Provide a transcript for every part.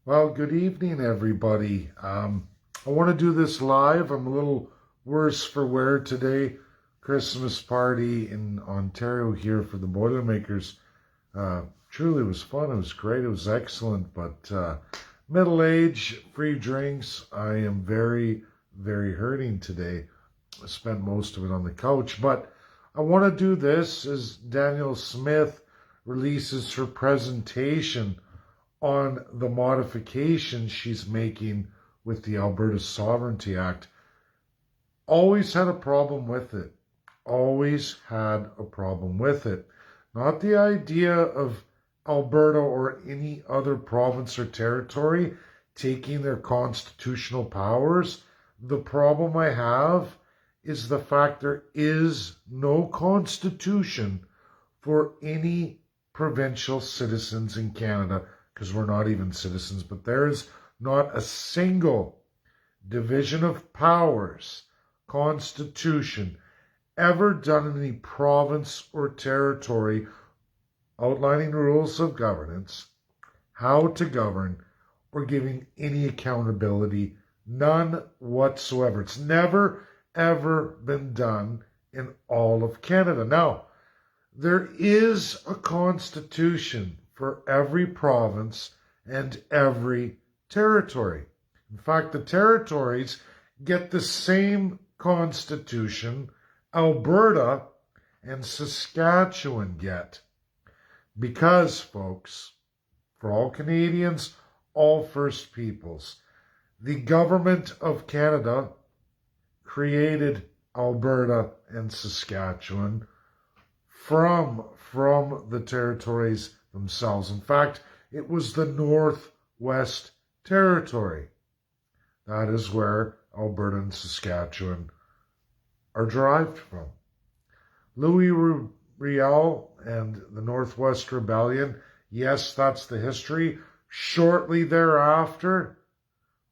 Well, good evening, everybody. I want to do this live. I'm a little worse for wear today. Christmas party in Ontario here for the Boilermakers. Truly was fun. It was great. It was excellent. But middle age, free drinks. I am very, very hurting today. I spent most of it on the couch. But I want to do this as Danielle Smith releases her presentation on the modifications she's making with the Alberta Sovereignty Act. Always had a problem with it. Always had a problem with it. Not the idea of Alberta or any other province or territory taking their constitutional powers. The problem I have is the fact there is no constitution for any provincial citizens in Canada, because we're not even citizens, but there is not a single division of powers, constitution, ever done in any province or territory outlining rules of governance, how to govern, or giving any accountability. None whatsoever. It's never, ever been done in all of Canada. Now, there is a constitution for every province and every territory. In fact, the territories get the same constitution Alberta and Saskatchewan get. Because, folks, for all Canadians, all First Peoples, the government of Canada created Alberta and Saskatchewan from the territories themselves. In fact, it was the Northwest Territory. That is where Alberta and Saskatchewan are derived from. Louis Riel and the Northwest Rebellion, yes, that's the history. Shortly thereafter,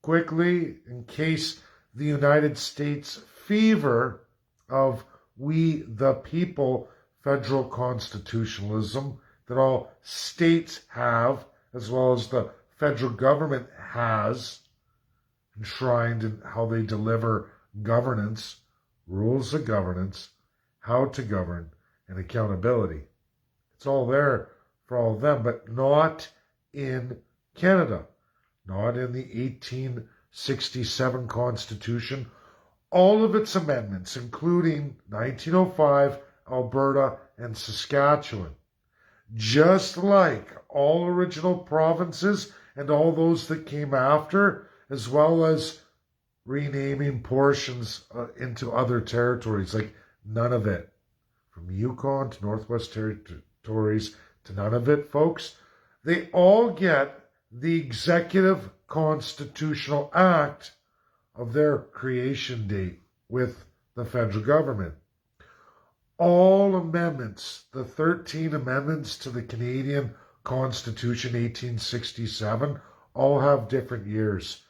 quickly, in case the United States fever of we the people federal constitutionalism that all states have, as well as the federal government has, enshrined in how they deliver governance, rules of governance, how to govern, and accountability. It's all there for all of them, but not in Canada, not in the 1867 Constitution. All of its amendments, including 1905, Alberta, and Saskatchewan, just like all original provinces and all those that came after, as well as renaming portions into other territories, like none of it. From Yukon to Northwest Territories to none of it, folks. They all get the executive constitutional act of their creation date with the federal government. All amendments, the 13 amendments to the Canadian Constitution 1867, all have different years.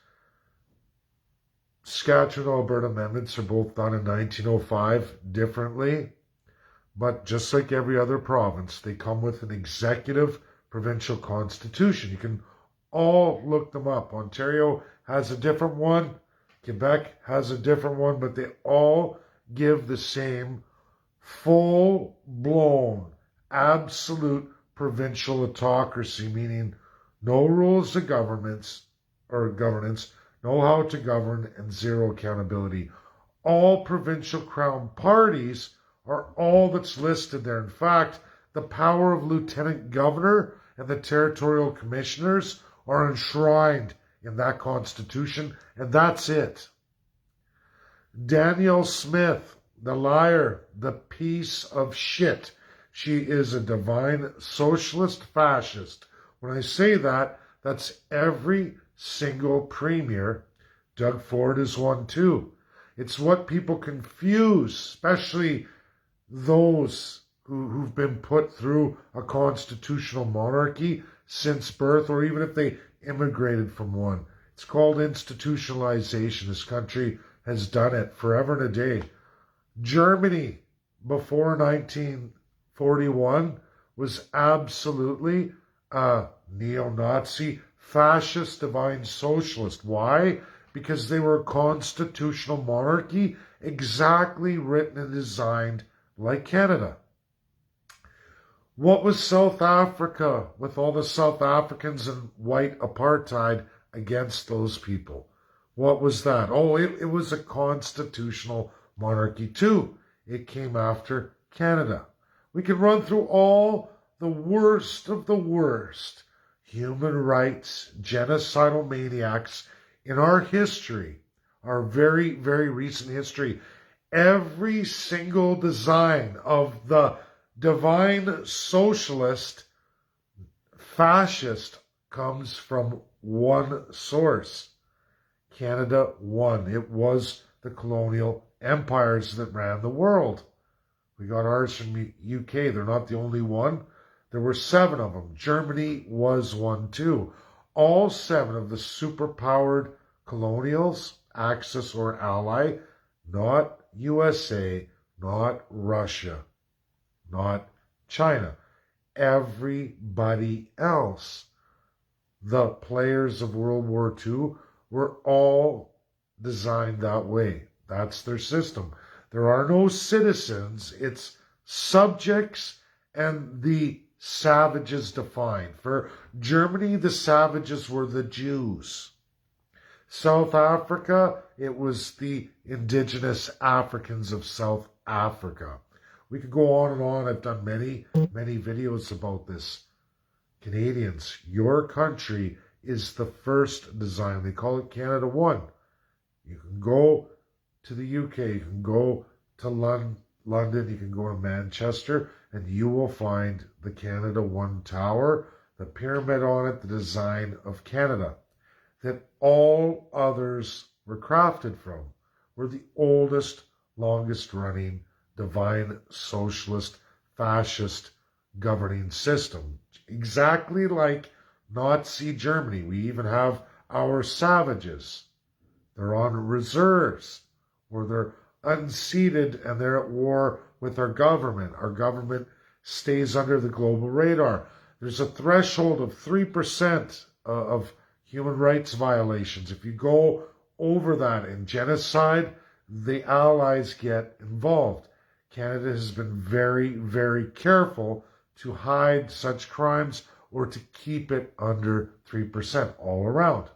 Saskatchewan and Alberta amendments are both done in 1905 differently, but just like every other province, they come with an executive provincial constitution. You can all look them up. Ontario has a different one. Quebec has a different one, but they all give the same full-blown, absolute provincial autocracy, meaning no rules of governance, know how to govern, and zero accountability. All provincial crown parties are all that's listed there. In fact, the power of lieutenant governor and the territorial commissioners are enshrined in that constitution, and that's it. Danielle Smith, the liar, the piece of shit. She is a divine socialist fascist. When I say that, that's every single premier. Doug Ford is one too. It's what people confuse, especially those who've been put through a constitutional monarchy since birth, or even if they immigrated from one. It's called institutionalization. This country has done it forever and a day. Germany, before 1941, was absolutely a neo-Nazi fascist, divine socialist. Why? Because they were a constitutional monarchy, exactly written and designed like Canada. What was South Africa with all the South Africans and white apartheid against those people? What was that? Oh, it was a constitutional monarchy too. It came after Canada. We can run through all the worst of the worst human rights, genocidal maniacs in our history, our very, very recent history. Every single design of the divine socialist, fascist comes from one source. Canada won. It was the colonial empires that ran the world. We got ours from UK. They're not the only one. There were 7 of them. Germany was one too. All 7 of the superpowered colonials, Axis or ally, not USA, not Russia, not China. Everybody else, the players of World War II, were all designed that way. That's their system. There are no citizens. It's subjects and the savages defined. For Germany, the savages were the Jews. South Africa, it was the indigenous Africans of South Africa. We could go on and on. I've done many, many videos about this. Canadians, your country is the first design. They call it Canada One. You can go to the UK, you can go to London, you can go to Manchester, and you will find the Canada One Tower, the pyramid on it, the design of Canada, that all others were crafted from. We're the oldest, longest running, divine, socialist, fascist governing system. Exactly like Nazi Germany. We even have our savages. They're on reserves, or they're unseated and they're at war with our government. Our government stays under the global radar. There's a threshold of 3% of human rights violations. If you go over that in genocide, the Allies get involved. Canada has been very, very careful to hide such crimes or to keep it under 3% all around.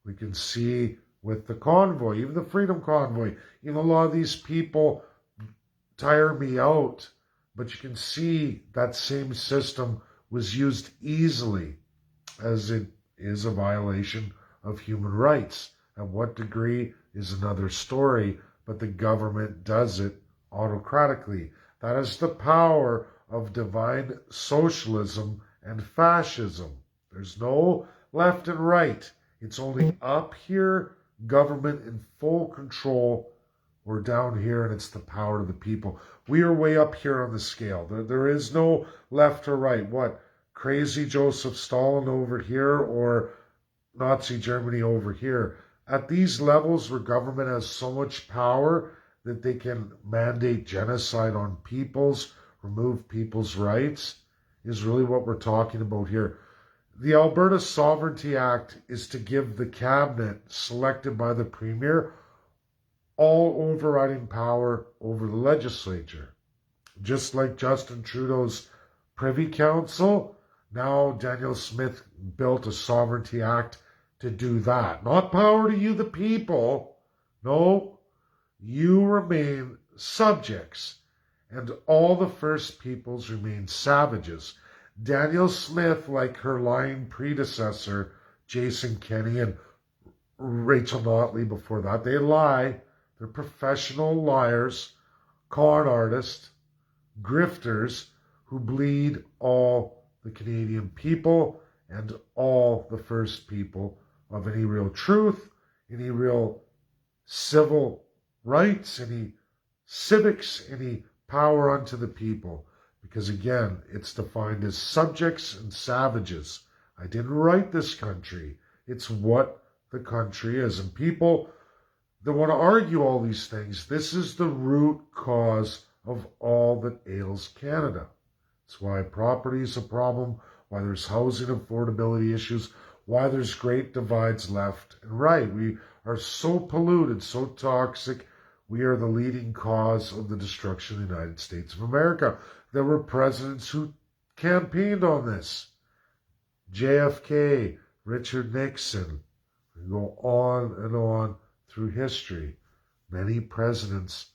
We can see with the convoy, even the Freedom Convoy, a lot of these people tire me out, but you can see that same system was used easily, as it is a violation of human rights. At what degree is another story, but the government does it autocratically. That is the power of divine socialism and fascism. There's no left and right. It's only up here, government in full control. We're down here, and it's the power of the people. We are way up here on the scale. There is no left or right. What? Crazy Joseph Stalin over here or Nazi Germany over here? At these levels where government has so much power that they can mandate genocide on peoples, remove people's rights, is really what we're talking about here. The Alberta Sovereignty Act is to give the cabinet, selected by the premier, all overriding power over the legislature. Just like Justin Trudeau's Privy Council, now Daniel Smith built a Sovereignty Act to do that. Not power to you, the people. No, you remain subjects, and all the First Peoples remain savages. Daniel Smith, like her lying predecessor, Jason Kenney and Rachel Notley before that, they lie. They're professional liars, con artists, grifters who bleed all the Canadian people and all the First People of any real truth, any real civil rights, any civics, any power unto the people. Because again, it's defined as subjects and savages. I didn't write this country. It's what the country is. And people that want to argue all these things, this is the root cause of all that ails Canada. It's why property is a problem, why there's housing affordability issues, why there's great divides left and right. We are so polluted, so toxic. We are the leading cause of the destruction of the United States of America. There were presidents who campaigned on this. JFK, Richard Nixon. We go on and on through history. Many presidents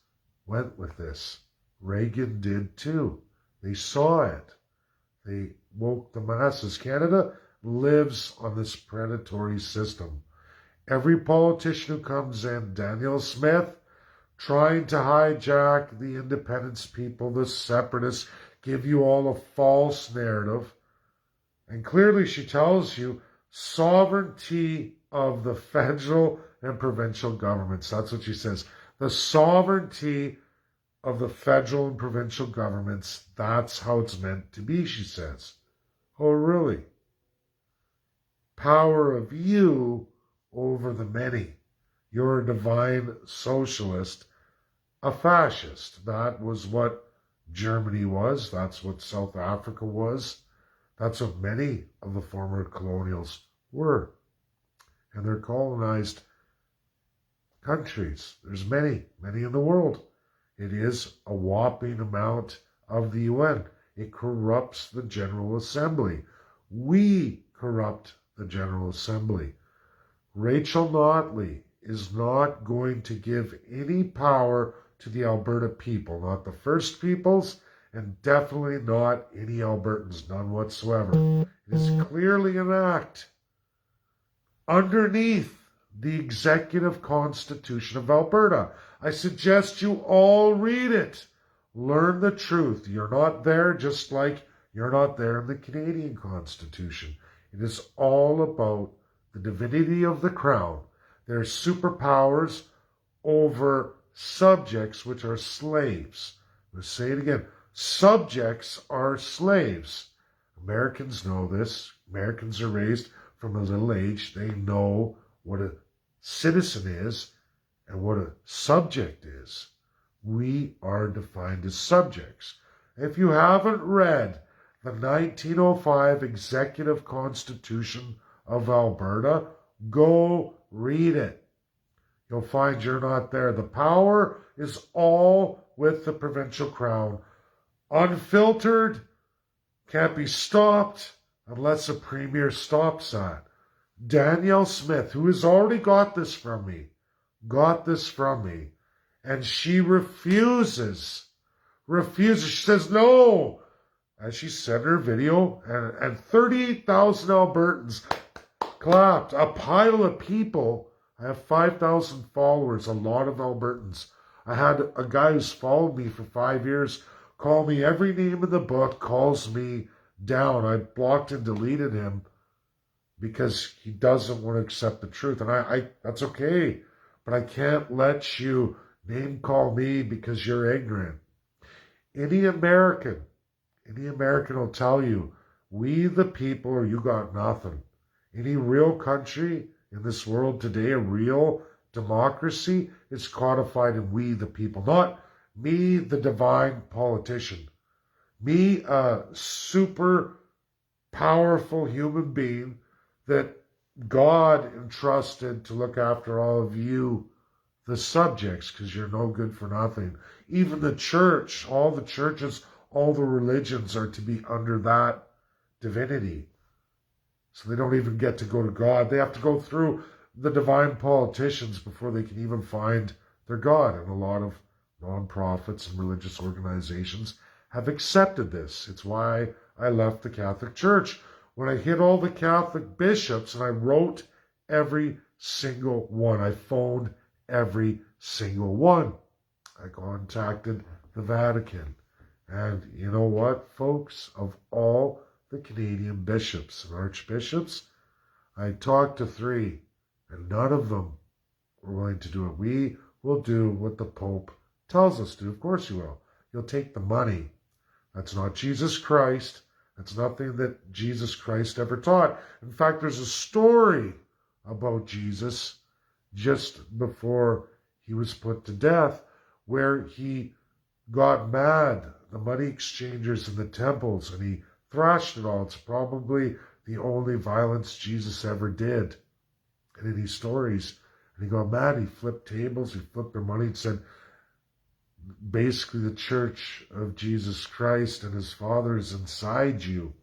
went with this. Reagan did too. They saw it. They woke the masses. Canada lives on this predatory system. Every politician who comes in, Danielle Smith, trying to hijack the independence people, the separatists, give you all a false narrative. And clearly she tells you sovereignty of the federal and provincial governments. That's what she says. The sovereignty of the federal and provincial governments, that's how it's meant to be, she says. Oh, really? Power of you over the many. You're a divine socialist, a fascist. That was what Germany was. That's what South Africa was. That's what many of the former colonials were. And they're colonized countries. There's many in the world. It is a whopping amount of the UN. It corrupts the General Assembly. We corrupt the General Assembly. Rachel Notley is not going to give any power to the Alberta people, not the First Peoples, and definitely not any Albertans, none whatsoever. It is clearly an act underneath the Executive Constitution of Alberta. I suggest you all read it. Learn the truth. You're not there just like you're not there in the Canadian Constitution. It is all about the divinity of the crown. Their superpowers over subjects which are slaves. Let's say it again. Subjects are slaves. Americans know this. Americans are raised from a little age. They know what a citizen is and what a subject is. We are defined as subjects. If you haven't read the 1905 Executive Constitution of Alberta, go read it. You'll find you're not there. The power is all with the provincial crown. Unfiltered, can't be stopped unless a premier stops that. Danielle Smith, who has already got this from me, and she refuses. She says no. As she said in her video, and 38,000 Albertans clapped. A pile of people. I have 5,000 followers, a lot of Albertans. I had a guy who's followed me for 5 years call me every name in the book, calls me down. I blocked and deleted him because he doesn't want to accept the truth. And I that's okay, but I can't let you name call me because you're ignorant. Any American will tell you, we the people or you got nothing. Any real country in this world today, a real democracy, is codified in we the people, not me, the divine politician. Me, a super powerful human being that God entrusted to look after all of you, the subjects, because you're no good for nothing. Even the church, all the churches, all the religions are to be under that divinity. So they don't even get to go to God. They have to go through the divine politicians before they can even find their God. And a lot of nonprofits and religious organizations have accepted this. It's why I left the Catholic Church. When I hit all the Catholic bishops, and I wrote every single one, I phoned every single one. I contacted the Vatican. And you know what, folks? Of all the Canadian bishops and archbishops, I talked to 3, and none of them were willing to do it. We will do what the Pope tells us to. Of course you will. You'll take the money. That's not Jesus Christ. That's nothing that Jesus Christ ever taught. In fact, there's a story about Jesus just before he was put to death where he got mad, the money exchangers in the temples, and he thrashed it all. It's probably the only violence Jesus ever did. And in his stories, and he go, man, he flipped tables, he flipped their money, and said, basically the church of Jesus Christ and his Father is inside you,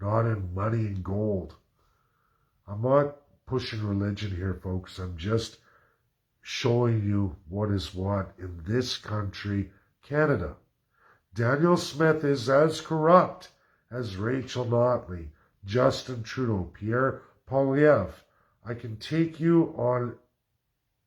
not in money and gold. I'm not pushing religion here, folks. I'm just showing you what is what in this country, Canada. Daniel Smith is as corrupt as Rachel Notley, Justin Trudeau, Pierre Poilievre. I can take you on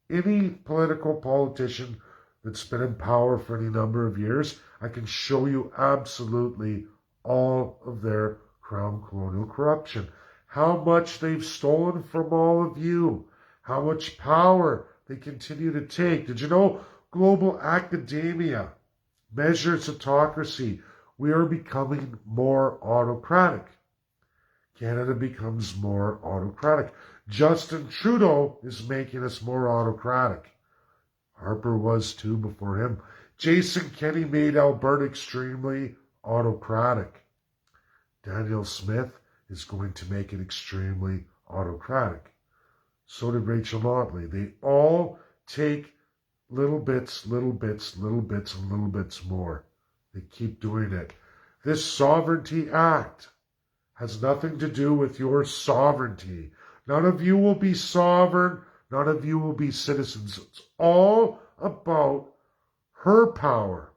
any political politician that's been in power for any number of years. I can show you absolutely all of their crown colonial corruption. How much they've stolen from all of you. How much power they continue to take. Did you know global academia measures autocracy? We are becoming more autocratic. Canada becomes more autocratic. Justin Trudeau is making us more autocratic. Harper was too before him. Jason Kenney made Alberta extremely autocratic. Daniel Smith is going to make it extremely autocratic. So did Rachel Notley. They all take little bits, little bits, little bits, and little bits more. They keep doing it. This Sovereignty Act has nothing to do with your sovereignty. None of you will be sovereign. None of you will be citizens. It's all about her power,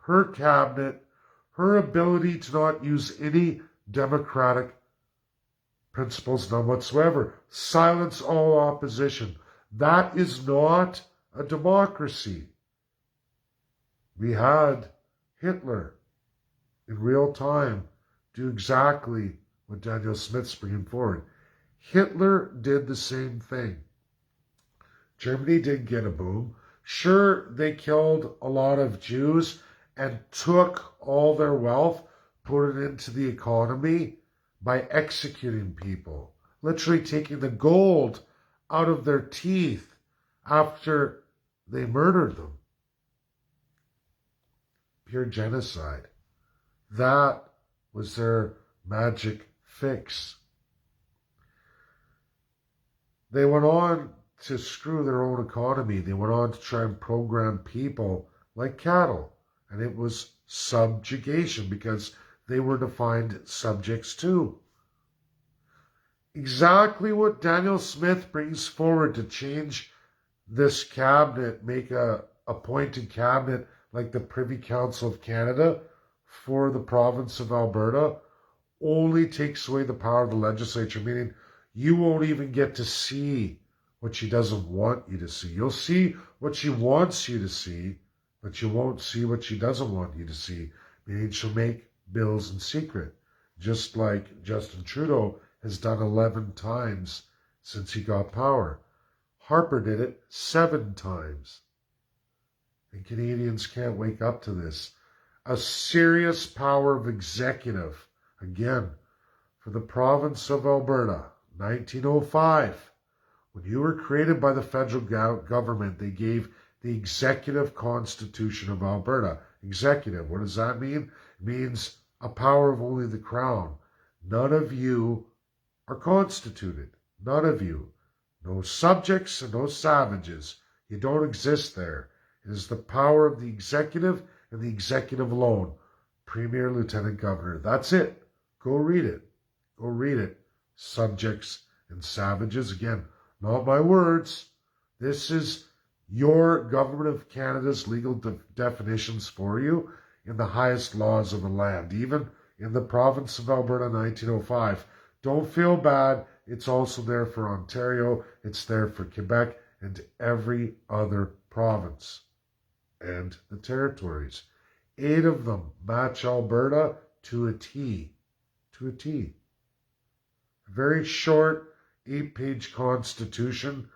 her cabinet, her ability to not use any democratic principles, none whatsoever. Silence all opposition. That is not a democracy. We had Hitler in real time do exactly what Daniel Smith's bringing forward. Hitler did the same thing. Germany did get a boom. Sure, they killed a lot of Jews and took all their wealth, put it into the economy by executing people, literally taking the gold out of their teeth after they murdered them. Pure genocide. That was their magic fix. They went on to screw their own economy. They went on to try and program people like cattle. And it was subjugation because they were defined subjects too. Exactly what Daniel Smith brings forward to change this cabinet, make a appointed cabinet like the Privy Council of Canada for the province of Alberta, only takes away the power of the legislature, meaning you won't even get to see what she doesn't want you to see. You'll see what she wants you to see, but you won't see what she doesn't want you to see, meaning she'll make bills in secret, just like Justin Trudeau has done 11 times since he got power. Harper did it 7 times. And Canadians can't wake up to this. A serious power of executive, again, for the province of Alberta, 1905. When you were created by the federal government, they gave the Executive Constitution of Alberta. Executive, what does that mean? It means a power of only the Crown. None of you are constituted. None of you. No subjects and no savages. You don't exist there. It is the power of the executive and the executive alone. Premier, Lieutenant Governor. That's it. Go read it. Go read it. Subjects and savages. Again, not my words. This is your Government of Canada's legal definitions for you in the highest laws of the land, even in the province of Alberta, 1905. Don't feel bad. It's also there for Ontario. It's there for Quebec and every other province and the territories. 8 of them match Alberta to a T. To a T. A very short 8-page constitution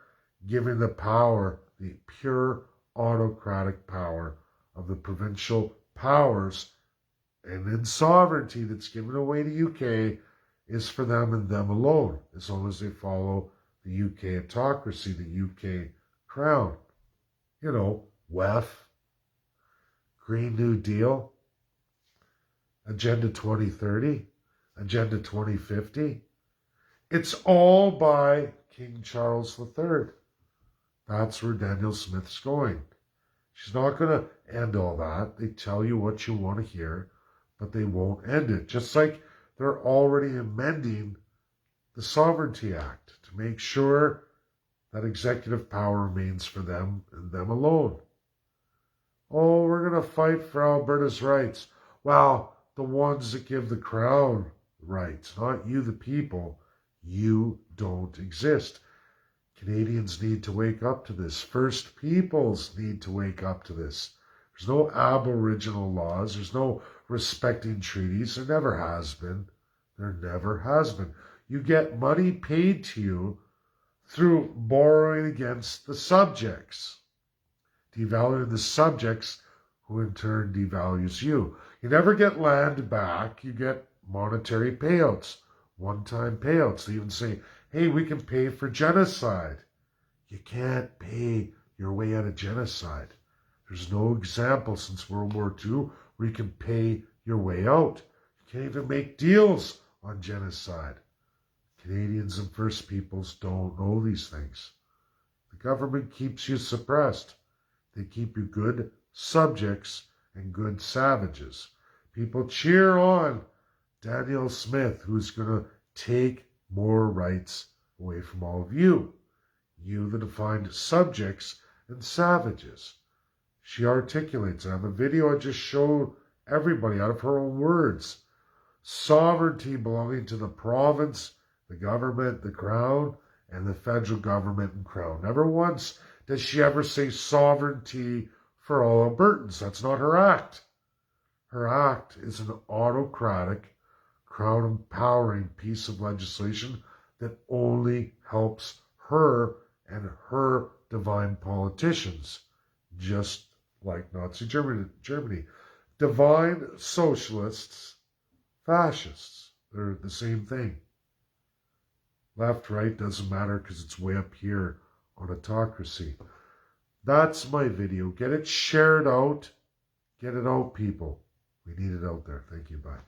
giving the power, the pure autocratic power of the provincial powers, and then sovereignty that's given away to UK is for them and them alone, as long as they follow the UK autocracy, the UK crown. You know, WEF, Green New Deal, Agenda 2030, Agenda 2050. It's all by King Charles III. That's where Danielle Smith's going. She's not going to end all that. They tell you what you want to hear, but they won't end it. Just like they're already amending the Sovereignty Act to make sure that executive power remains for them and them alone. Oh, we're going to fight for Alberta's rights. Well, the ones that give the Crown rights, not you, the people. You don't exist. Canadians need to wake up to this. First Peoples need to wake up to this. There's no Aboriginal laws. There's no respecting treaties. There never has been. There never has been. You get money paid to you through borrowing against the subjects, devaluing the subjects, who in turn devalues you. You never get land back. You get monetary payouts, one-time payouts. They even say, hey, we can pay for genocide. You can't pay your way out of genocide. There's no example since World War II where you can pay your way out. You can't even make deals on genocide. Canadians and First Peoples don't know these things. The government keeps you suppressed. They keep you good subjects and good savages. People cheer on Danielle Smith, who's going to take more rights away from all of you. You, the defined subjects and savages. She articulates. I have a video I just showed everybody out of her own words. Sovereignty belonging to the province, the government, the Crown, and the federal government and Crown. Never once does she ever say sovereignty for all Albertans. That's not her act. Her act is an autocratic, Crown empowering piece of legislation that only helps her and her divine politicians, just like Nazi Germany. Divine socialists, fascists, they're the same thing. Left, right, doesn't matter because it's way up here on Autocracy. That's my video. Get it shared out. Get it out, people. We need it out there. Thank you. Bye.